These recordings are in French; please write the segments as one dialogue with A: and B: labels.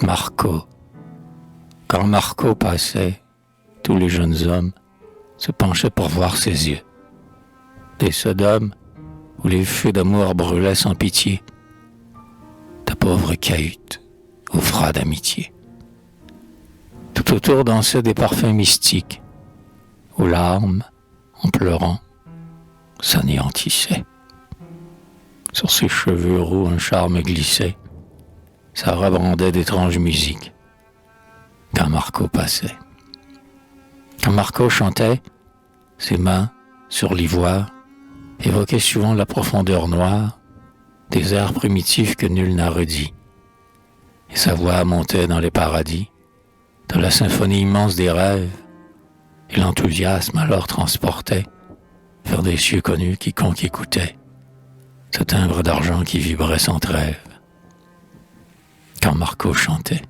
A: Marco. Quand Marco passait, tous les jeunes hommes se penchaient pour voir ses yeux. Des Sodomes où les feux d'amour brûlaient sans pitié. Ta pauvre cahute offra d'amitié. Tout autour dansaient des parfums mystiques, où l'âme, en pleurant, s'anéantissait. Sur ses cheveux roux un charme glissait, ça rebondait d'étranges musiques. Quand Marco passait. Quand Marco chantait, ses mains, sur l'ivoire, évoquaient souvent la profondeur noire des airs primitifs que nul n'a redits. Et sa voix montait dans les paradis, dans la symphonie immense des rêves, et l'enthousiasme alors transportait vers des cieux connus quiconque écoutait ce timbre d'argent qui vibrait sans trêve. Quand Marco chantait.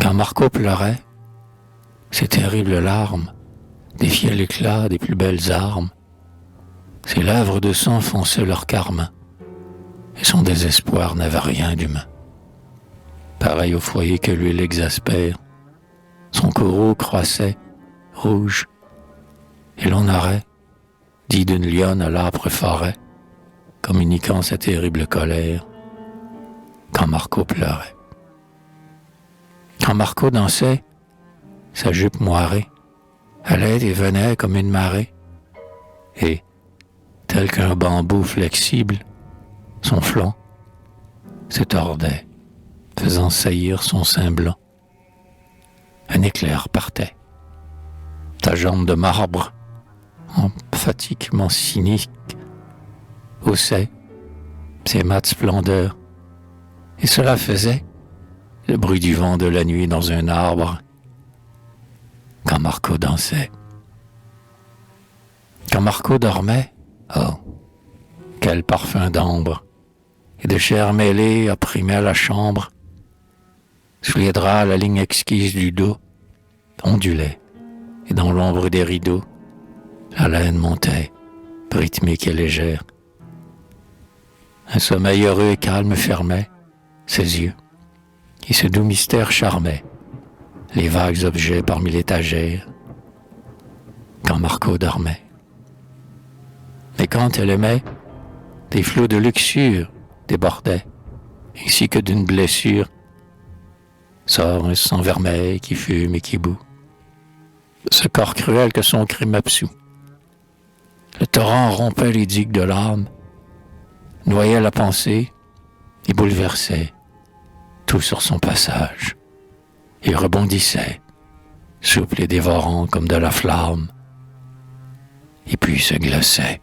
A: Quand Marco pleurait, ses terribles larmes défiaient l'éclat des plus belles armes. Ses lèvres de sang fonçaient leur carmin, et son désespoir n'avait rien d'humain. Pareil au foyer que l'huile exaspère, son courroux croissait, rouge, et l'on arrêt, dit d'une lionne à l'âpre forêt, communiquant sa terrible colère, quand Marco pleurait. Quand Marco dansait, sa jupe moirée allait et venait comme une marée, et, tel qu'un bambou flexible, son flanc se tordait, faisant saillir son sein blanc. Un éclair partait. Ta jambe de marbre, emphatiquement cynique, haussait ses mates splendeurs, et cela faisait le bruit du vent de la nuit dans un arbre quand Marco dansait. Quand Marco dormait, oh, quel parfum d'ambre et de chair mêlée opprimait la chambre. Sous les draps, la ligne exquise du dos ondulait, et dans l'ombre des rideaux, la laine montait, rythmique et légère. Un sommeil heureux et calme fermait ses yeux, et ce doux mystère charmait les vagues objets parmi l'étagère, quand Marco dormait. Mais quand elle aimait, des flots de luxure débordaient, ainsi que d'une blessure sort un sang vermeil qui fume et qui bout. Ce corps cruel que son crime absout. Le torrent rompait les digues de l'âme, noyait la pensée et bouleversait tout sur son passage. Il rebondissait, souple et dévorant comme de la flamme, et puis se glaçait.